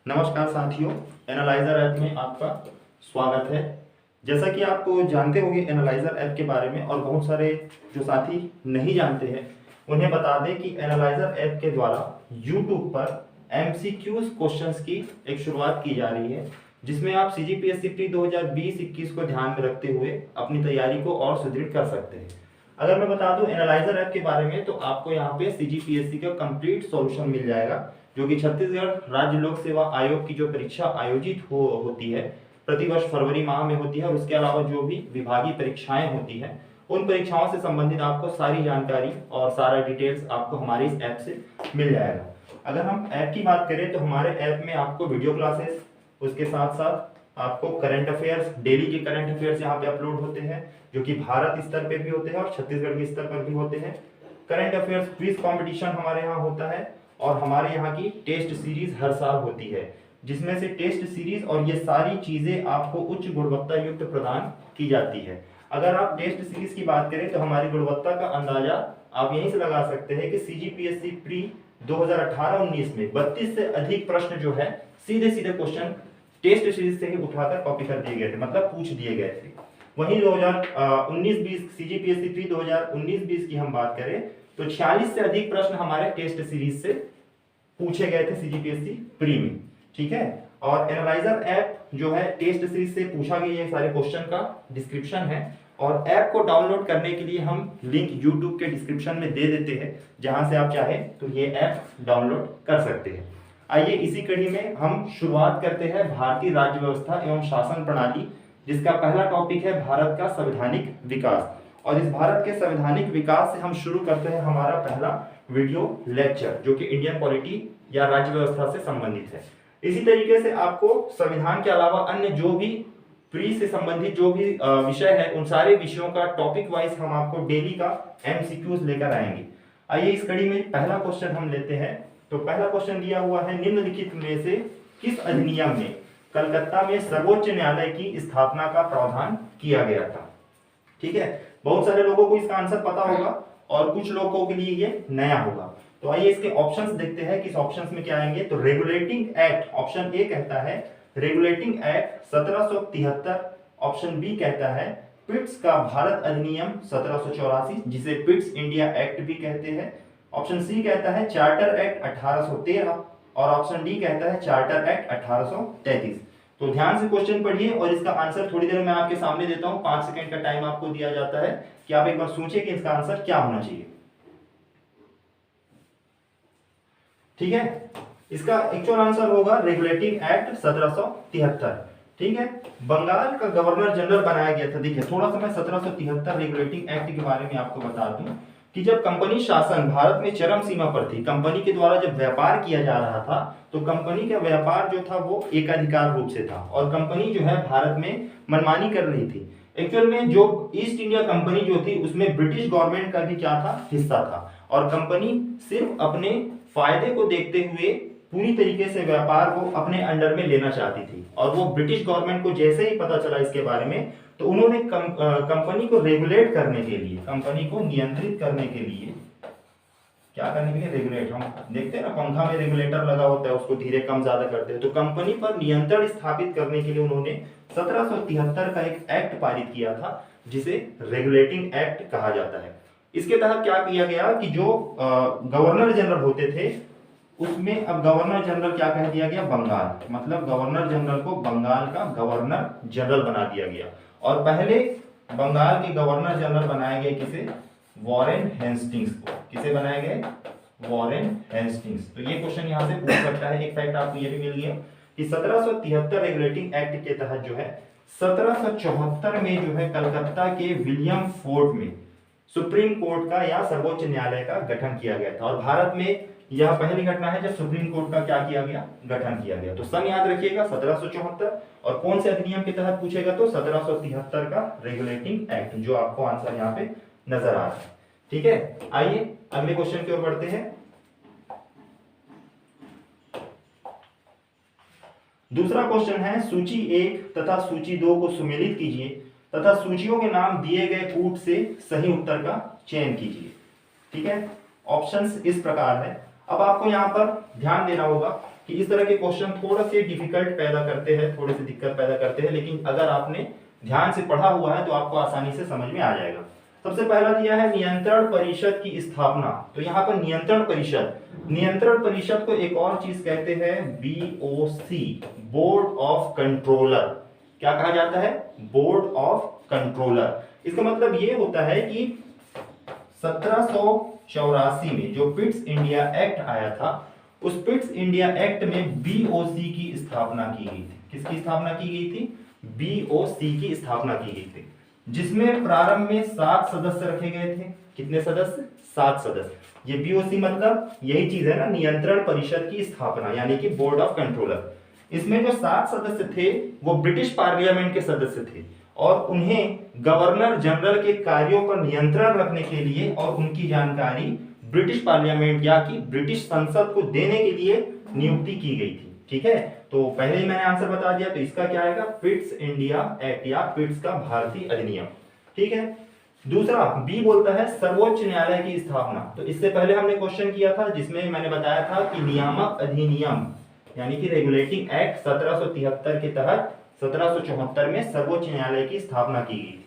नमस्कार साथियों, analyser app में आपका स्वागत है। जैसा कि आप जानते होंगे एनालाइजर ऐप के बारे में, और बहुत सारे जो साथी नहीं जानते हैं उन्हें बता दें कि एनालाइजर ऐप के द्वारा YouTube पर MCQs क्वेश्चंस की एक शुरुआत की जा रही है, जिसमें आप CGPSC प्री 2020-21 को ध्यान में रखते हुए अपनी तैयारी को और सुदृढ़ कर सकते हैं। अगर मैं बता दूं एनालाइजर ऐप के बारे में, तो आपको यहाँ पे CGPSC का कंप्लीट सॉल्यूशन मिल जाएगा, जो कि छत्तीसगढ़ राज्य लोक सेवा आयोग की जो परीक्षा आयोजित होती है प्रतिवर्ष फरवरी माह में होती है, और उसके अलावा जो भी विभागीय परीक्षाएं होती हैं उन परीक्षाओं से संबंधित आपको सारी जानकारी और सारा डिटेल्स आपको हमारे इस ऐप से मिल जाएगा। अगर हम ऐप की बात करें तो हमारे ऐप में आपको वीडियो क्लासेस, उसके साथ साथ आपको करंट अफेयर्स, डेली के करंट अफेयर्स यहाँ पे अपलोड होते हैं, जो कि भारत स्तर पे भी होते हैं और छत्तीसगढ़ के स्तर पर भी होते हैं। करंट अफेयर्स क्विज कंपटीशन हमारे यहाँ होता है, और हमारे यहाँ की टेस्ट सीरीज हर साल होती है, जिसमें से टेस्ट सीरीज और ये सारी चीजें आपको उच्च गुणवत्ता युक्त प्रदान की जाती है। अगर आप टेस्ट सीरीज की बात करें तो हमारी गुणवत्ता का अंदाजा आप यहीं से लगा सकते हैं कि CGPSC प्री 2018-19 में 32 से अधिक प्रश्न जो है सीधे सीधे क्वेश्चन टेस्ट सीरीज से ही उठाकर कॉपी कर दिए गए थे, मतलब पूछ दिए गए थे। वहीं 2019-20 CGPSC प्री 2019-20 की हम बात करें तो 46 से अधिक प्रश्न हमारे टेस्ट सीरीज से पूछे गए थे CGPSC प्री में। ठीक है, और एनालाइजर ऐप जो है टेस्ट सीरीज से पूछा गया ये सारे क्वेश्चन का डिस्क्रिप्शन है, और ऐप को डाउनलोड करने के लिए हम लिंक YouTube के डिस्क्रिप्शन में दे देते हैं, जहां से आप चाहें तो ये ऐप डाउनलोड कर सकते हैं। आइए इसी कड़ी में हम शुरुआत करते हैं भारतीय राज्य व्यवस्था एवं शासन प्रणाली, जिसका पहला टॉपिक है भारत का संवैधानिक विकास। और इस भारत के संवैधानिक विकास से हम शुरू करते हैं हमारा पहला वीडियो लेक्चर, जो कि इंडियन पॉलिटी या राज्य व्यवस्था से संबंधित है। इसी तरीके से आपको संविधान के अलावा अन्य जो भी प्री से संबंधित जो भी विषय है उन सारे विषयों का टॉपिक वाइज हम आपको डेली का MCQs लेकर आएंगे। आइए इस कड़ी में पहला क्वेश्चन हम लेते हैं। तो पहला क्वेश्चन दिया हुआ है, निम्नलिखित में से किस अधिनियम में कलकत्ता में सर्वोच्च न्यायालय की स्थापना का प्रावधान किया गया था? ठीक है, बहुत सारे लोगों को इसका आंसर पता होगा और कुछ लोगों के लिए ये नया होगा। तो आइए इसके ऑप्शंस देखते हैं कि इस ऑप्शंस में क्या आएंगे। तो रेगुलेटिंग एक्ट ऑप्शन ए कहता है रेगुलेटिंग एक्ट 1773, ऑप्शन बी कहता है पिट्स का भारत अधिनियम 1784, जिसे पिट्स इंडिया एक्ट भी कहते हैं, ऑप्शन सी कहता है चार्टर एक्ट 1813, और ऑप्शन डी कहता है चार्टर एक्ट 1833। तो ध्यान से क्वेश्चन पढ़िए और इसका आंसर थोड़ी देर में आपके सामने देता हूं। 5 सेकंड का टाइम आपको दिया जाता है कि आप एक बार सोचिए कि इसका आंसर क्या होना चाहिए। ठीक है, इसका एक्चुअल आंसर होगा रेगुलेटिंग एक्ट 1773। ठीक है, बंगाल का गवर्नर जनरल बनाया गया था। देखिए थोड़ा सा मैं 1773 रेगुलेटिंग एक्ट के बारे में आपको बता दूं कि जब कंपनी शासन भारत में चरम सीमा पर थी, कंपनी के द्वारा जब व्यापार किया जा रहा था, तो कंपनी का व्यापार जो था वो एकाधिकार रूप से था, और कंपनी जो है भारत में मनमानी कर रही थी। एक्चुअल में जो ईस्ट इंडिया कंपनी जो थी उसमें ब्रिटिश गवर्नमेंट का भी क्या था, हिस्सा था, और कंपनी सिर्फ अपने फायदे को देखते हुए पूरी तरीके से व्यापार को अपने अंडर में लेना चाहती थी। और वो ब्रिटिश गवर्नमेंट को जैसे ही पता चला इसके बारे में, तो उन्होंने कंपनी को रेगुलेट करने के लिए, कंपनी को नियंत्रित करने के लिए, क्या करने के लिए, रेगुलेट, हम देखते हैं ना पंखा में रेगुलेटर लगा होता है, उसको धीरे कम ज्यादा करते हैं, तो कंपनी पर नियंत्रण स्थापित करने के लिए उन्होंने 1773 का एक एक्ट पारित किया था, जिसे रेगुलेटिंग एक्ट कहा जाता है। इसके तहत क्या किया गया कि जो गवर्नर जनरल होते थे उसमें अब गवर्नर जनरल क्या कह दिया गया, बंगाल, मतलब गवर्नर जनरल को बंगाल का गवर्नर जनरल बना दिया गया। और पहले बंगाल के गवर्नर जनरल बनाए गए किसे, वॉरेन हेस्टिंग्स को। किसे बनाए गए, वॉरेन हेस्टिंग्स। तो ये क्वेश्चन यहां से पूछ सकता है। एक फैक्ट आपको ये भी मिल गया कि 1773 रेगुलेटिंग एक्ट के तहत जो है 1774 में जो है कलकत्ता के विलियम फोर्ट में सुप्रीम कोर्ट का या सर्वोच्च न्यायालय का गठन किया गया था। और भारत में यह पहली घटना है जब सुप्रीम कोर्ट का क्या किया गया, गठन किया गया। तो सन याद रखिएगा 1774, और कौन से अधिनियम के तहत पूछेगा तो 1773 का रेगुलेटिंग एक्ट, जो आपको आंसर यहाँ पे नजर आ रहा है। ठीक है, आइए अगले क्वेश्चन की ओर बढ़ते हैं। दूसरा क्वेश्चन है, सूची 1 तथा सूची 2 को सुमेलित कीजिए तथा सूचियों के नाम दिए गए कूट से सही उत्तर का चयन कीजिए। ठीक है, ऑप्शंस इस प्रकार है। अब आपको यहाँ पर ध्यान देना होगा कि इस तरह के क्वेश्चन थोड़ा से डिफिकल्ट पैदा करते हैं, थोड़े से दिक्कत पैदा करते हैं, लेकिन अगर आपने ध्यान से पढ़ा हुआ है तो आपको आसानी से समझ में आ जाएगा। सबसे पहला दिया है नियंत्रण परिषद की स्थापना। तो यहाँ पर नियंत्रण परिषद को एक और चीज कहते हैं BOC, बोर्ड ऑफ कंट्रोलर। क्या कहा जाता है? Board of controller. इसका मतलब ये होता है कि 1784 में जो पिट्स इंडिया एक्ट आया था, उस पिट्स इंडिया एक्ट में BOC की स्थापना की गई थी। किसकी स्थापना की गई थी? BOC की स्थापना की गई थी, जिसमें प्रारंभ में 7 सदस्य रखे गए थे। कितने सदस्य? 7 सदस्य। ये BOC मतलब यही चीज है ना, नियंत्रण परिषद की स्थापना, यानी कि बोर्ड ऑफ कंट्रोलर। इसमें जो 7 सदस्य थे वो ब्रिटिश पार्लियामेंट के सदस्य थे और उन्हें गवर्नर जनरल के कार्यों पर नियंत्रण रखने के लिए और उनकी जानकारी ब्रिटिश पार्लियामेंट या कि ब्रिटिश संसद को देने के लिए नियुक्ति की गई थी। ठीक है, तो पहले ही मैंने आंसर बता दिया, तो इसका क्या आएगा? पिट्स इंडिया एक्ट या पिट्स का भारतीय अधिनियम। ठीक है, दूसरा बी बोलता है सर्वोच्च न्यायालय की स्थापना। तो इससे पहले हमने क्वेश्चन किया था जिसमें मैंने बताया था कि नियामक अधिनियम यानी कि रेगुलेटिंग एक्ट 1773 के तहत 1774 में सर्वोच्च न्यायालय की स्थापना की गई थी।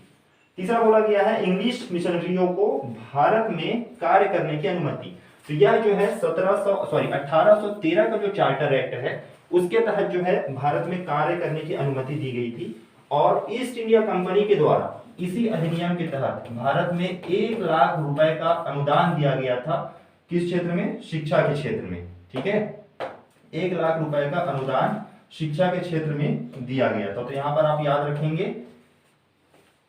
तीसरा बोला गया है इंग्लिश मिशनरियों को भारत में कार्य करने की अनुमति। तो यह जो है 1813 का जो चार्टर एक्ट है उसके तहत जो है भारत में कार्य करने की अनुमति दी गई थी और ईस्ट इंडिया कंपनी के द्वारा इसी अधिनियम के तहत भारत में 1 लाख रुपए का अनुदान दिया गया था। किस क्षेत्र में? शिक्षा के क्षेत्र में। ठीक है, 1 लाख रुपए का अनुदान शिक्षा के क्षेत्र में दिया गया था। तो यहां पर आप याद रखेंगे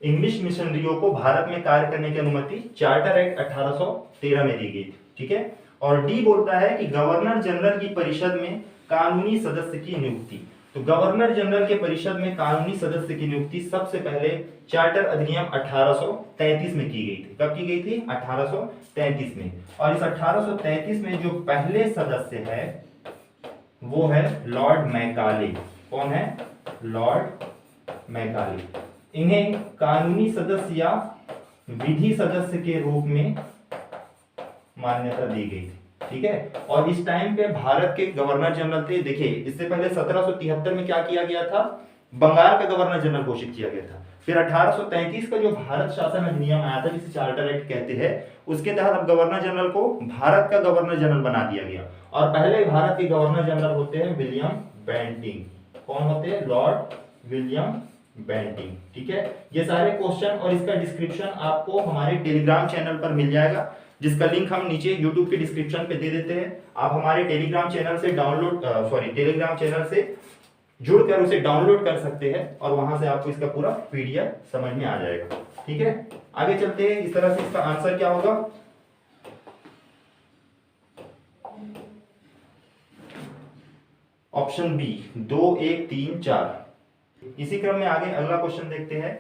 इंग्लिश मिशनरियों को भारत में कार्य करने की अनुमति चार्टर एक्ट 1813 में दी गई थी। ठीक है, और डी बोलता है कि गवर्नर जनरल की परिषद में कानूनी सदस्य की नियुक्ति। तो गवर्नर जनरल के परिषद में कानूनी सदस्य की नियुक्ति सबसे पहले चार्टर अधिनियम 1833 में की गई थी। कब की गई थी? 1833 में। और इस 1833 में जो पहले सदस्य है वो है लॉर्ड मैकाले। कौन है? Lord Macaulay. इन्हें कानूनी सदस्य या विधि सदस्य के रूप में मान्यता दी गई थी। ठीक है, और इस टाइम पे भारत के गवर्नर जनरल थे। देखिए, इससे पहले 1773 में क्या किया गया था? बंगाल का गवर्नर जनरल घोषित किया गया था। फिर 1833 का जो भारत शासन अधिनियम आया था जिसे चार्टर एक्ट कहते हैं, उसके तहत अब गवर्नर जनरल को भारत का गवर्नर जनरल बना दिया गया। और पहले भारत के गवर्नर जनरल होते हैं विलियम बेंटिंग। कौन होते हैं? Lord William Bentinck. ठीक है, ये सारे क्वेश्चन और इसका डिस्क्रिप्शन आपको हमारे टेलीग्राम चैनल पर मिल जाएगा, जिसका लिंक हम नीचे यूट्यूब के डिस्क्रिप्शन पे दे देते हैं। आप हमारे टेलीग्राम चैनल से टेलीग्राम चैनल से जुड़कर उसे डाउनलोड कर सकते हैं और वहां से आपको इसका पूरा PDF समझ में आ जाएगा। ठीक है, आगे चलते हैं। इस तरह से इसका आंसर क्या होगा? Option B 2, 1, 3, 4। इसी क्रम में आगे अगला क्वेश्चन देखते हैं।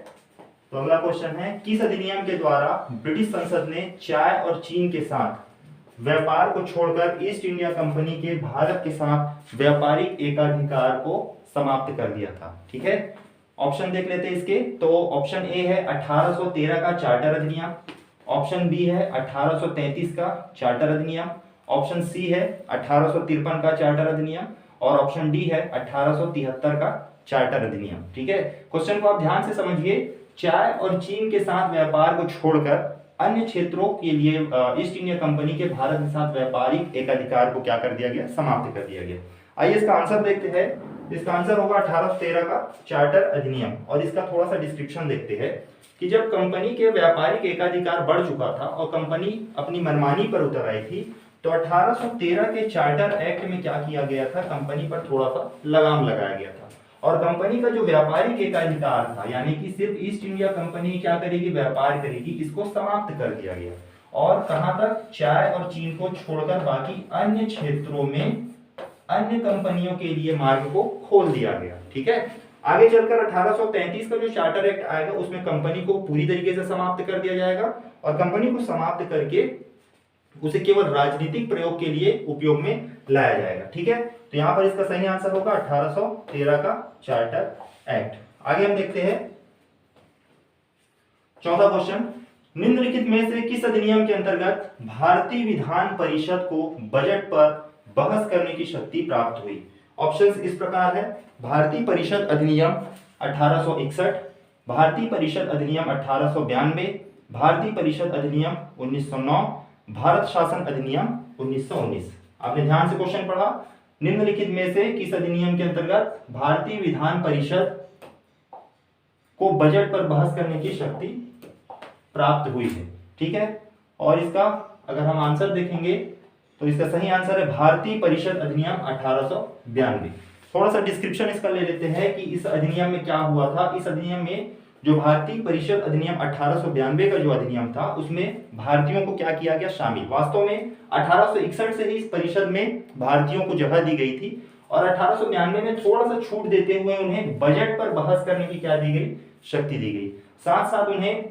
तो अगला क्वेश्चन है किस अधिनियम के द्वारा ब्रिटिश संसद ने चाय और चीन के साथ व्यापार को छोड़कर ईस्ट इंडिया कंपनी के भारत के साथ व्यापारिक एकाधिकार को समाप्त कर दिया था? ठीक है, ऑप्शन देख लेते हैं इसके। तो ऑप्शन ए है 1813 का चार्टर अधिनियम, ऑप्शन बी है 1833 का चार्टर अधिनियम, ऑप्शन सी है 1853 का चार्टर अधिनियम और ऑप्शन डी है 1873 का चार्टर अधिनियम। ठीक है, क्वेश्चन को आप ध्यान से समझिए। चाय और चीन के साथ व्यापार को छोड़कर अन्य क्षेत्रों के लिए ईस्ट इंडिया कंपनी के भारत के साथ व्यापारिक एकाधिकार को क्या कर दिया गया? समाप्त कर दिया गया। आइए इसका आंसर देखते हैं। इसका आंसर होगा 1813 का चार्टर अधिनियम। और इसका थोड़ा सा डिस्क्रिप्शन देखते हैं कि जब कंपनी के व्यापारिक एकाधिकार बढ़ चुका था और कंपनी अपनी मनमानी पर उतर आई थी, तो 1813 के चार्टर एक्ट में क्या किया गया था? कंपनी पर थोड़ा सा लगाम लगाया गया था और कंपनी का जो व्यापारिक एकाधिकार था, यानी कि सिर्फ ईस्ट इंडिया कंपनी क्या करेगी? व्यापार करेगी, इसको समाप्त कर दिया गया। और कहां तक? चाय और चीन को छोड़कर बाकी अन्य क्षेत्रों में अन्य कंपनियों के लिए मार्ग को खोल दिया गया। ठीक है, आगे चलकर 1833 का जो चार्टर एक्ट आएगा उसमें कंपनी को पूरी तरीके से समाप्त कर दिया जाएगा और कंपनी को समाप्त करके उसे केवल राजनीतिक प्रयोग के लिए उपयोग में लाया जाएगा। ठीक है, तो यहां पर इसका सही आंसर होगा 1813 का चार्टर एक्ट। आगे हम देखते हैं चौथा क्वेश्चन। निम्नलिखित में से किस अधिनियम के अंतर्गत भारतीय विधान परिषद को बजट पर बहस करने की शक्ति प्राप्त हुई। ऑप्शंस इस प्रकार है, भारतीय परिषद अधिनियम 1861, भारतीय परिषद अधिनियम 1892, भारतीय परिषद अधिनियम 1909, भारत शासन अधिनियम 1919। आपने ध्यान से क्वेश्चन पढ़ा, निम्नलिखित में से किस अधिनियम के अंतर्गत भारतीय विधान परिषद को बजट पर बहस करने की शक्ति प्राप्त हुई है? ठीक है, और इसका अगर हम आंसर देखेंगे तो इसका सही आंसर है भारतीय परिषद अधिनियम 1892। थोड़ा सा डिस्क्रिप्शन इसका ले लेते हैं कि इस अधिनियम में क्या हुआ था। इस अधिनियम में जो भारतीय परिषद अधिनियम 1892 का जो अधिनियम था उसमें भारतीयों को क्या किया गया, शामिल। वास्तव में 1861 से ही इस परिषद में भारतीयों को जगह दी गई थी और 1892 में थोड़ा सा छूट देते हुए उन्हें बजट पर बहस करने की क्या दी गई, शक्ति दी गई। साथ साथ उन्हें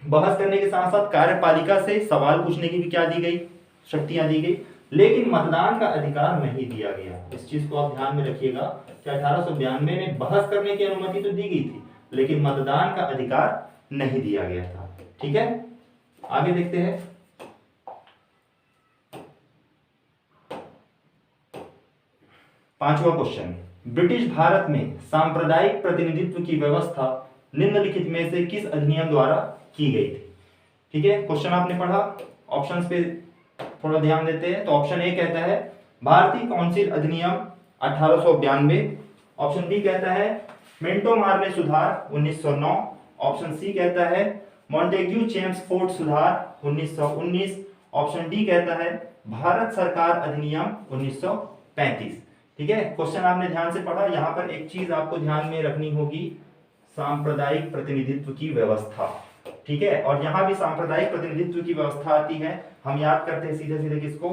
बहस करने के साथ साथ कार्यपालिका से सवाल पूछने की भी क्या दी गई, शक्तियां दी गई, लेकिन मतदान का अधिकार नहीं दिया गया। इस चीज को आप ध्यान में रखिएगा कि 1892 में बहस करने की अनुमति तो दी गई थी लेकिन मतदान का अधिकार नहीं दिया गया था। ठीक है, आगे देखते हैं। पांचवा क्वेश्चन, ब्रिटिश भारत में सांप्रदायिक प्रतिनिधित्व की व्यवस्था निम्नलिखित में से किस अधिनियम द्वारा की गई थी? ठीक है, क्वेश्चन आपने पढ़ा, ऑप्शंस पे थोड़ा ध्यान देते हैं। तो ऑप्शन ए कहता है भारतीय काउंसिल अधिनियम 1892, ऑप्शन बी कहता है मिंटो मार्ले सुधार 1909, ऑप्शन सी कहता है मॉन्टेग्यू चेम्सफोर्ड सुधार 1919, ऑप्शन डी कहता है भारत सरकार अधिनियम 1935। ठीक है, क्वेश्चन आपने ध्यान से पढ़ा। यहाँ पर एक चीज आपको ध्यान में रखनी होगी, सांप्रदायिक प्रतिनिधित्व की व्यवस्था। ठीक है, और यहाँ भी सांप्रदायिक प्रतिनिधित्व की व्यवस्था आती है। हम याद करते हैं सीधे सीधे किसको,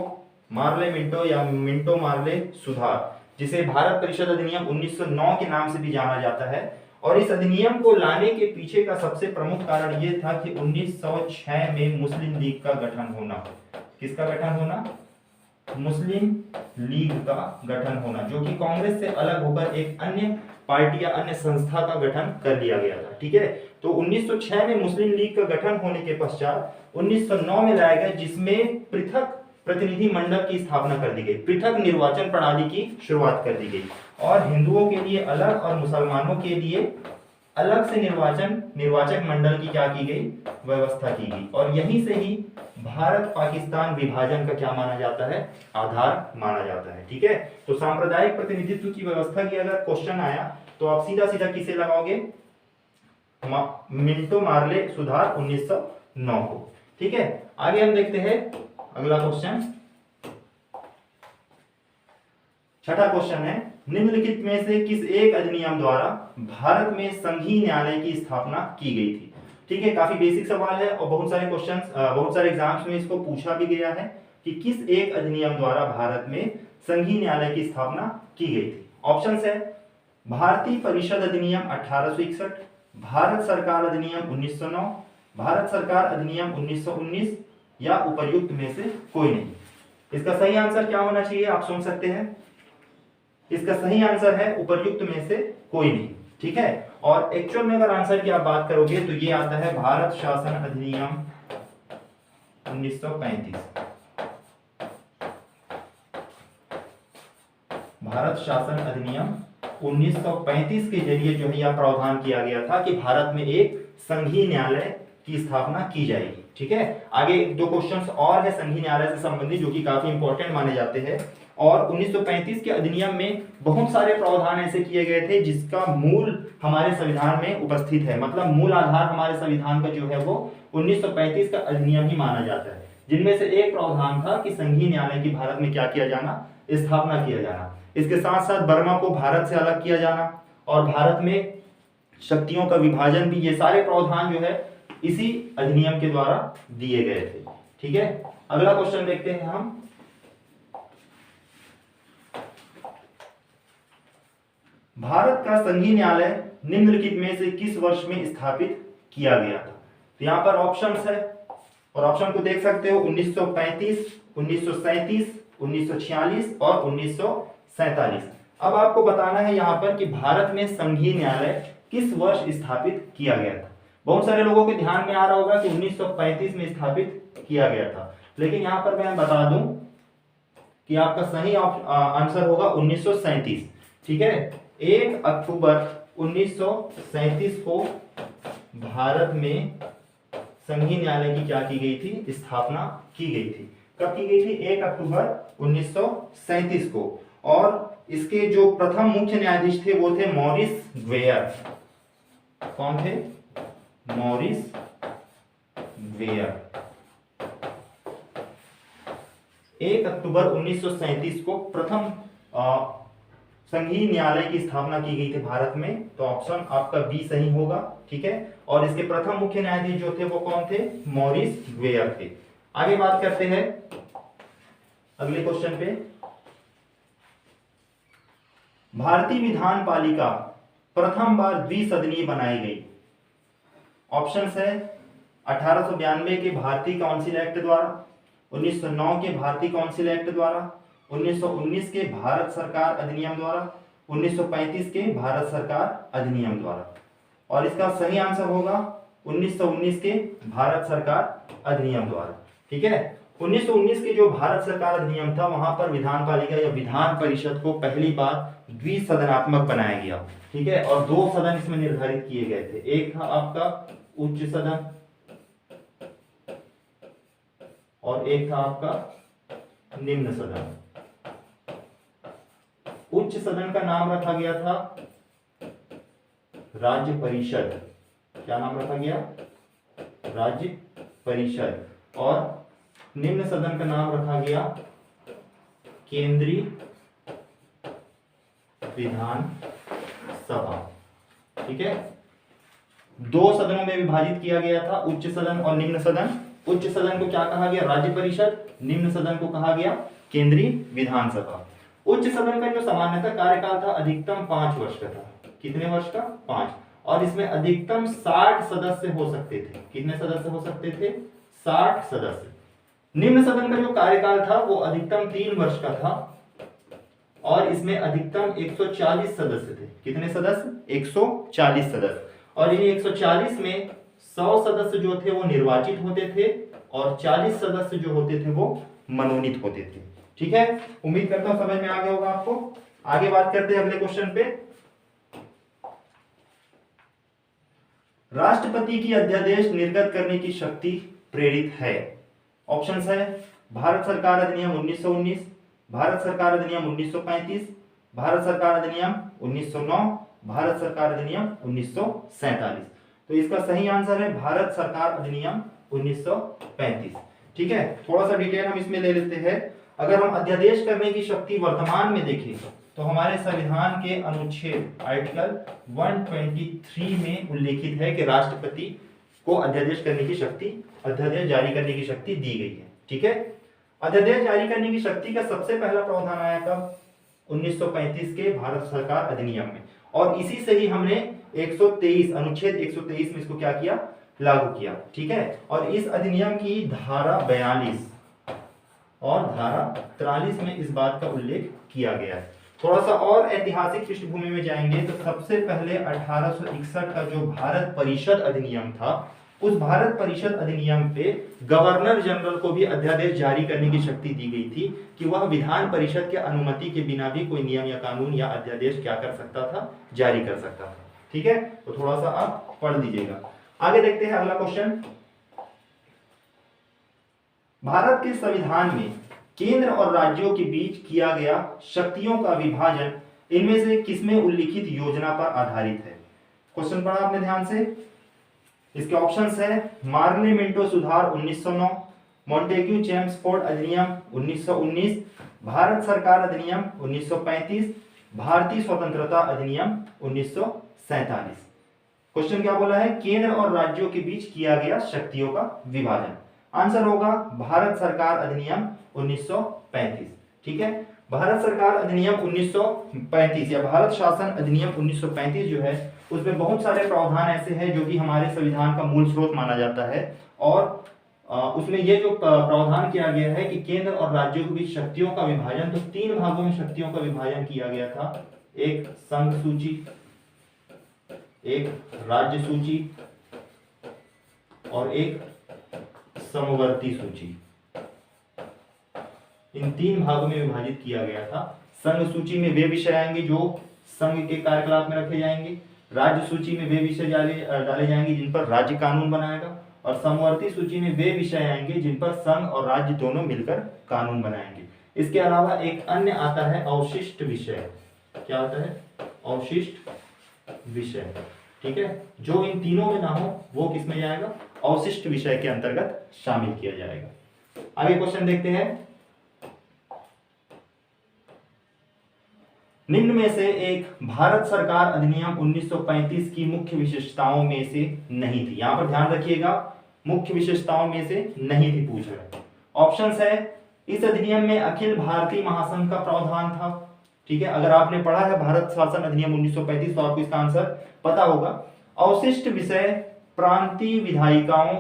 मार्ले मिंटो या मिंटो मार्ले सुधार, जिसे भारत परिषद अधिनियम 1909 के नाम से भी जाना जाता है। और इस अधिनियम को लाने के पीछे का सबसे प्रमुख कारण यह था कि 1906 में मुस्लिम लीग का गठन होना। किसका गठन होना? मुस्लिम लीग का गठन होना, जो कि कांग्रेस से अलग होकर एक अन्य पार्टी या अन्य संस्था का गठन कर लिया गया था। ठीक है, तो 1906 में मुस्लिम लीग का गठन होने के पश्चात 1909 में लाया गया, जिसमें पृथक प्रतिनिधि मंडल की स्थापना कर दी गई, पृथक निर्वाचन प्रणाली की शुरुआत कर दी गई और हिंदुओं के लिए अलग और मुसलमानों के लिए अलग से निर्वाचक मंडल की क्या की गई, व्यवस्था की गई। और यहीं से ही भारत पाकिस्तान विभाजन का क्या माना जाता है, आधार माना जाता है। ठीक है, तो सांप्रदायिक प्रतिनिधित्व की व्यवस्था की अगर क्वेश्चन आया तो आप सीधा सीधा किसे लगाओगे, मिंटो मार्ले सुधार 1909 को। ठीक है, आगे हम देखते हैं अगला क्वेश्चन। छठा क्वेश्चन है, निम्नलिखित में से किस एक अधिनियम द्वारा भारत में संघीय न्यायालय की स्थापना की गई थी? ठीक है, काफी बेसिक सवाल है और बहुत सारे क्वेश्चंस, बहुत सारे एग्जाम्स में इसको पूछा भी गया है कि किस एक अधिनियम द्वारा भारत में संघीय न्यायालय की स्थापना की गई थी। ऑप्शंस है भारतीय परिषद अधिनियम 1861, भारत सरकार अधिनियम 1909, भारत सरकार अधिनियम 1919 या उपर्युक्त में से कोई नहीं। इसका सही आंसर क्या होना चाहिए, आप सुन सकते हैं। इसका सही आंसर है उपर्युक्त में से कोई नहीं। ठीक है, और एक्चुअल में अगर आंसर की आप बात करोगे तो ये आता है भारत शासन अधिनियम 1935। भारत शासन अधिनियम 1935 के जरिए जो है यह प्रावधान किया गया था कि भारत में एक संघीय न्यायालय की स्थापना की जाएगी। ठीक है, आगे दो क्वेश्चंस और है संघीय न्यायालय से संबंधित जो कि काफी इंपॉर्टेंट माने जाते हैं। और 1935 के अधिनियम में बहुत सारे प्रावधान ऐसे किए गए थे जिसका मूल हमारे संविधान में उपस्थित है, मतलब मूल आधार हमारे संविधान का जो है वो 1935 का अधिनियम ही माना जाता है। जिनमें से एक प्रावधान था कि संघीय न्यायालय की भारत में क्या किया जाना, स्थापना किया जाना। इसके साथ साथ बर्मा को भारत से अलग किया जाना और भारत में शक्तियों का विभाजन भी, ये सारे प्रावधान जो है इसी अधिनियम के द्वारा दिए गए थे। ठीक है, अगला क्वेश्चन देखते हैं हम। भारत का संघीय न्यायालय निम्नलिखित में से किस वर्ष में स्थापित किया गया था? तो यहाँ पर ऑप्शंस है और ऑप्शन को देख सकते हो 1935, 1937, 1946 और 1947। अब आपको बताना है यहाँ पर कि भारत में संघीय न्यायालय किस वर्ष स्थापित किया गया था। बहुत सारे लोगों के ध्यान में आ रहा होगा कि 1935 में स्थापित किया गया था, लेकिन यहाँ पर मैं बता दूं कि आपका सही आंसर होगा 1937। ठीक है, 1 अक्टूबर 1937 को भारत में संघीय न्यायालय की क्या की गई थी, स्थापना की गई थी। कब की गई थी? 1 अक्टूबर 1937 को। और इसके जो प्रथम मुख्य न्यायाधीश थे वो थे मॉरिस ग्वेयर। कौन थे? मॉरिस ग्वेयर। 1 अक्टूबर 1937 को प्रथम संघीय न्यायालय की स्थापना की गई थी भारत में। तो ऑप्शन आपका बी सही होगा। ठीक है, और इसके प्रथम मुख्य न्यायाधीश जो थे वो कौन थे? मॉरिस ग्वेयर थे। आगे बात करते हैं अगले क्वेश्चन पे। भारतीय विधान पालिका प्रथम बार द्विसदनीय बनाई गई। ऑप्शंस है 1892 के भारतीय काउंसिल एक्ट द्वारा, 1909 के भारतीय काउंसिल एक्ट द्वारा, 1919 के भारत सरकार अधिनियम द्वारा, 1935 के भारत सरकार अधिनियम द्वारा। और इसका सही आंसर होगा 1919 के भारत सरकार अधिनियम द्वारा। ठीक है, 1919 के जो भारत सरकार अधिनियम था वहां पर विधान पालिका या विधान परिषद को पहली बार द्विसदनात्मक बनाया गया। ठीक है, और 2 सदन इसमें निर्धारित किए गए थे। एक था आपका उच्च सदन और एक था आपका निम्न सदन। उच्च सदन का नाम रखा गया था राज्य परिषद। क्या नाम रखा गया? राज्य परिषद। और निम्न सदन का नाम रखा गया केंद्रीय विधान सभा। ठीक है, 2 सदनों में विभाजित किया गया था, उच्च सदन और निम्न सदन। उच्च सदन को क्या कहा गया? राज्य परिषद। निम्न सदन को कहा गया केंद्रीय विधानसभा। उच्च सदन का जो सामान्यतः कार्यकाल था अधिकतम 5 वर्ष का था। कितने वर्ष का? 5। और इसमें अधिकतम 60 सदस्य हो सकते थे। कितने सदस्य हो सकते थे? 60 सदस्य। निम्न सदन का जो कार्यकाल था वो अधिकतम 3 वर्ष का था और इसमें अधिकतम 140 सदस्य थे। कितने सदस्य? 140 सदस्य। और इन 140 में 100 सदस्य जो थे वो निर्वाचित होते थे और 40 सदस्य जो होते थे वो मनोनीत होते थे। ठीक है, उम्मीद करता हूं समझ में आ गया होगा आपको। आगे बात करते हैं अगले क्वेश्चन पे। राष्ट्रपति की अध्यादेश निर्गत करने की शक्ति प्रेरित है। ऑप्शन है भारत सरकार अधिनियम 1919, भारत सरकार अधिनियम 1935, भारत सरकार अधिनियम 1909, भारत सरकार अधिनियम 1947। तो इसका सही आंसर है भारत सरकार अधिनियम 1935। ठीक है, थोड़ा सा डिटेल हम इसमें ले लेते हैं। अगर हम अध्यादेश करने की शक्ति वर्तमान में देखें तो हमारे संविधान के अनुच्छेद आर्टिकल 123 में उल्लेखित है कि राष्ट्रपति को अध्यादेश करने की शक्ति, अध्यादेश जारी करने की शक्ति दी गई है। ठीक है, अध्यादेश जारी करने की शक्ति का सबसे पहला प्रावधान आया कब? 1935 के भारत सरकार अधिनियम में। और इसी से ही हमने 123 अनुच्छेद 123 में इसको क्या किया? लागू किया। ठीक है, और इस अधिनियम की धारा 42 और धारा 43 में इस बात का उल्लेख किया गया है। थोड़ा सा और ऐतिहासिक पृष्ठभूमि में जाएंगे तो सबसे पहले 1861 का जो भारत परिषद अधिनियम था, उस भारत परिषद अधिनियम पे गवर्नर जनरल को भी अध्यादेश जारी करने की शक्ति दी गई थी कि वह विधान परिषद के अनुमति के बिना भी कोई नियम या कानून या अध्यादेश क्या कर सकता था? जारी कर सकता था। ठीक है, तो थोड़ा सा आप पढ़ लीजिएगा। आगे देखते हैं अगला क्वेश्चन। भारत के संविधान में केंद्र और राज्यों के बीच किया गया शक्तियों का विभाजन इनमें से किसमें उल्लिखित योजना पर आधारित है? क्वेश्चन पढ़ा आपने ध्यान से। इसके ऑप्शंस है मार्ले मिंटो सुधार 1909, मॉन्टेग्यू चेम्सफोर्ड अधिनियम 1919, भारत सरकार अधिनियम 1935, भारतीय स्वतंत्रता अधिनियम 1947। क्वेश्चन क्या बोला है? केंद्र और राज्यों के बीच किया गया शक्तियों का विभाजन। आंसर होगा भारत सरकार अधिनियम 1935। ठीक है, भारत सरकार अधिनियम 1935 या भारत शासन अधिनियम 1935 जो है उसमें बहुत सारे प्रावधान ऐसे हैं जो कि हमारे संविधान का मूल स्रोत माना जाता है। और उसमें ये जो प्रावधान किया गया है कि केंद्र और राज्यों के बीच शक्तियों का विभाजन, तो 3 भागों में शक्तियों का विभाजन किया गया था। एक संघ सूची, एक राज्य सूची और एक समवर्ती सूची। इन 3 भागों में विभाजित किया गया था। संघ सूची में वे विषय आएंगे जो संघ के कार्यकलाप में रखे जाएंगे, राज्य सूची में वे विषय डाले जाएंगे जिन पर राज्य कानून बनाएगा, और समवर्ती सूची में वे विषय आएंगे जिन पर संघ और राज्य दोनों मिलकर कानून बनाएंगे। इसके अलावा एक अन्य आता है अवशिष्ट विषय। क्या आता है? अवशिष्ट विषय। ठीक है, जो इन तीनों में ना हो वो किस में जाएगा? अवशिष्ट विषय के अंतर्गत शामिल किया जाएगा। आगे क्वेश्चन देखते हैं। निम्न में से एक भारत सरकार अधिनियम 1935 की मुख्य विशेषताओं में से नहीं थी। यहां पर ध्यान रखिएगा, मुख्य विशेषताओं में से नहीं थी पूछ रहे हैं। ऑप्शंस है, इस अधिनियम में अखिल भारतीय महासंघ का प्रावधान था। ठीक है, अगर आपने पढ़ा है भारत शासन अधिनियम 1935 तो आपको इसका आंसर पता होगा। अवशिष्ट विषय प्रांतीय विधायिकाओं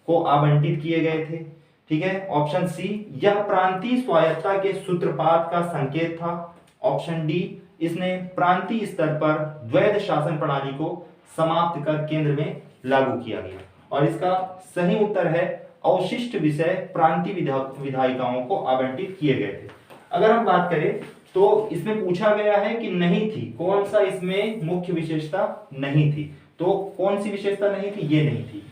को आवंटित किए गए थे। ठीक है, ऑप्शन सी, यह प्रांतीय स्वायत्तता के सूत्रपात का संकेत था। ऑप्शन डी, इसने प्रांतीय स्तर पर द्वैध शासन प्रणाली को समाप्त कर केंद्र में लागू किया गया। और इसका सही उत्तर है अवशिष्ट विषय प्रांतीय विधायिकाओं को आवंटित किए गए थे। अगर हम बात करें तो इसमें पूछा गया है कि नहीं थी, कौन सा इसमें मुख्य विशेषता नहीं थी, तो कौन सी विशेषता नहीं थी? ये नहीं थी।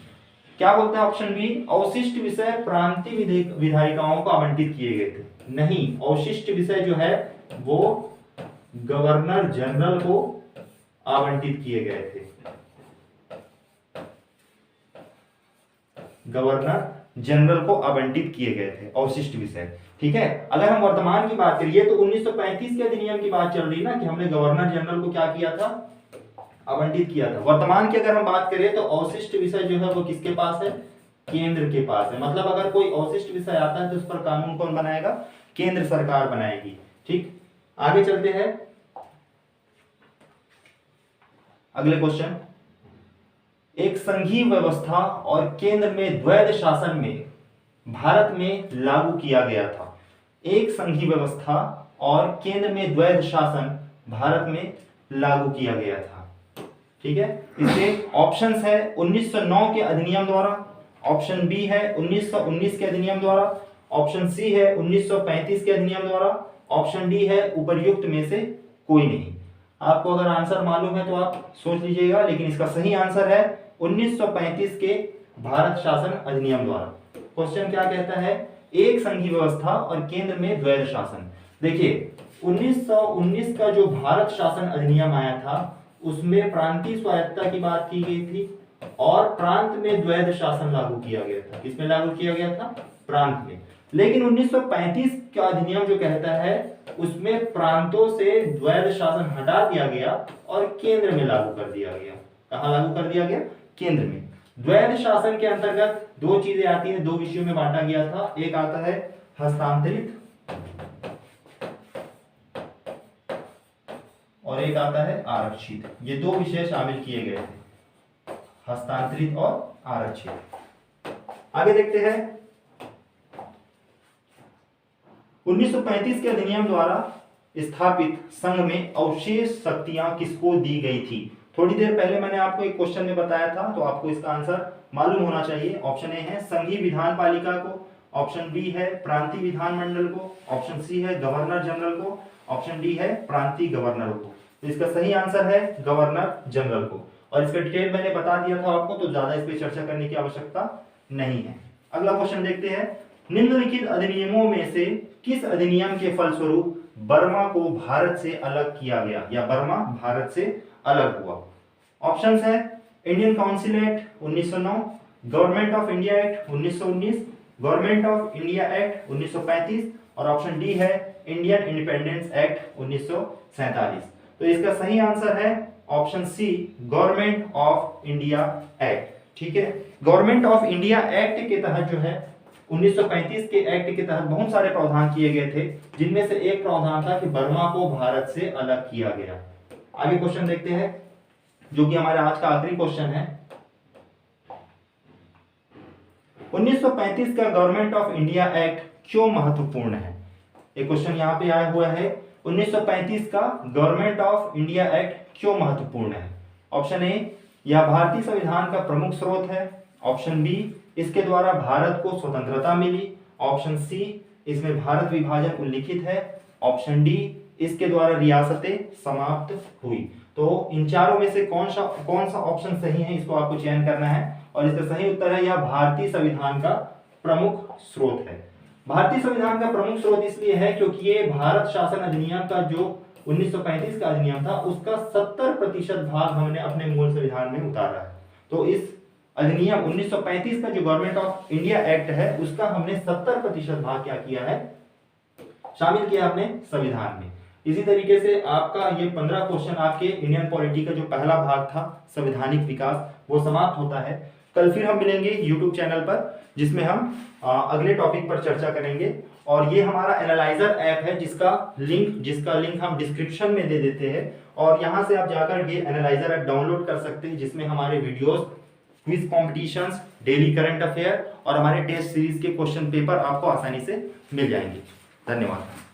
क्या बोलता है ऑप्शन बी, अवशिष्ट विषय प्रांतीय विधायिकाओं को आवंटित किए गए थे। नहीं, अवशिष्ट विषय जो है वो गवर्नर जनरल को आवंटित किए गए थे। गवर्नर जनरल को आवंटित किए गए थे अवशिष्ट विषय। ठीक है, अगर हम वर्तमान की बात करिए तो 1935 के अधिनियम की बात चल रही ना कि हमने गवर्नर जनरल को क्या किया था? आवंटित किया था। वर्तमान की अगर हम बात करें तो अवशिष्ट विषय जो है वो किसके पास है? केंद्र के पास है। मतलब अगर कोई अवशिष्ट विषय आता है तो उस पर कानून कौन बनाएगा? केंद्र सरकार बनाएगी। ठीक, आगे चलते हैं अगले क्वेश्चन। एक संघीय व्यवस्था और केंद्र में द्वैध शासन में भारत में लागू किया गया था। एक संघीय व्यवस्था और केंद्र में द्वैध शासन भारत में लागू किया गया था। ठीक है, इसके ऑप्शंस है 1909 के अधिनियम द्वारा, ऑप्शन बी है 1919 के अधिनियम द्वारा, ऑप्शन सी है 1935 के अधिनियम द्वारा, ऑप्शन डी है उपर्युक्त में से कोई नहीं। आपको अगर आंसर मालूम है तो आप सोच लीजिएगा, लेकिन इसका सही आंसर है 1935 के भारत शासन अधिनियम द्वारा। क्वेश्चन क्या कहता है? एक संघीय व्यवस्था और केंद्र में द्वैध शासन। देखिए 1919 का जो भारत शासन अधिनियम आया था उसमें प्रांतीय स्वायत्तता की बात की गई थी और प्रांत में द्वैध शासन लागू किया गया था। किसमें लागू किया गया था? प्रांत में। लेकिन 1935 का अधिनियम जो कहता है उसमें प्रांतों से द्वैध शासन हटा दिया गया और केंद्र में लागू कर दिया गया। कहां लागू कर दिया गया? केंद्र में। द्वैध शासन के अंतर्गत दो चीजें आती हैं, दो विषयों में बांटा गया था। एक आता है हस्तांतरित और एक आता है आरक्षित। ये दो विषय शामिल किए गए थे, हस्तांतरित और आरक्षित। आगे देखते हैं 1935 के अधिनियम द्वारा स्थापित संघ में अवशेष शक्तियां किसको दी गई थी? थोड़ी देर पहले मैंने आपको एक क्वेश्चन में बताया था, तो आपको इसका आंसर मालूम होना चाहिए। ऑप्शन ए है संघीय विधान पालिका को, ऑप्शन बी है प्रांतीय विधानमंडल को, ऑप्शन सी है गवर्नर जनरल को, ऑप्शन डी है प्रांतीय गवर्नर को। तो इसका सही आंसर है गवर्नर जनरल को। और इसका डिटेल मैंने बता दिया था आपको, तो ज्यादा इस पर चर्चा करने की आवश्यकता नहीं है। अगला क्वेश्चन देखते हैं, निम्नलिखित अधिनियमों में से किस अधिनियम के फलस्वरूप बर्मा को भारत से अलग किया गया या बर्मा भारत से अलग हुआ? ऑप्शंस है Indian Council Act 1909, government of India Act 1919, government of India Act 1935 और ऑप्शन डी है इंडियन इंडिपेंडेंस एक्ट 1947। तो इसका सही आंसर है option C government of India Act. ठीक है, गवर्नमेंट ऑफ इंडिया एक्ट के तहत जो है 1935 के एक्ट के तहत बहुत सारे प्रावधान किए गए थे, जिनमें से एक प्रावधान था कि बर्मा को भारत से अलग किया गया। आगे क्वेश्चन देखते हैं जो कि हमारे आज का आखिरी क्वेश्चन है। 1935 का गवर्नमेंट ऑफ इंडिया एक्ट क्यों महत्वपूर्ण है? एक क्वेश्चन यहाँ पे आया हुआ है, 1935 का गवर्नमेंट ऑफ इंडिया एक्ट क्यों महत्वपूर्ण है? ऑप्शन ए, यह भारतीय संविधान का प्रमुख स्रोत है। ऑप्शन बी, इसके द्वारा भारत को स्वतंत्रता मिली। ऑप्शन सी, इसमें भारत विभाजन उल्लिखित है। ऑप्शन डी, इसके द्वारा रियासतें समाप्त हुई। तो इन चारों में से कौन सा ऑप्शन सही है, इसको आपको चयन करना है। और इसका सही उत्तर है यह भारतीय संविधान का प्रमुख स्रोत है। भारतीय संविधान का प्रमुख स्रोत इसलिए है क्योंकि ये भारत शासन अधिनियम का जो 1935 का अधिनियम था उसका 70% भाग हमने अपने मूल संविधान में उतारा है। तो इस अधिनियम 1935 का जो गवर्नमेंट ऑफ इंडिया एक्ट है उसका हमने 70% भाग क्या किया है, शामिल किया अपने संविधान में। इसी तरीके से आपका ये 15 क्वेश्चन आपके इंडियन पॉलिटी का जो पहला भाग था संवैधानिक विकास वो समाप्त होता है। कल फिर हम मिलेंगे यूट्यूब चैनल पर जिसमें हम अगले टॉपिक पर चर्चा करेंगे। और ये हमारा एनालाइजर ऐप है जिसका लिंक हम डिस्क्रिप्शन में दे देते हैं और यहाँ से आप जाकर ये एनालाइजर ऐप डाउनलोड कर सकते हैं जिसमें हमारे videos, quiz competitions, daily current affair और हमारे टेस्ट सीरीज के क्वेश्चन पेपर आपको आसानी से मिल जाएंगे। धन्यवाद।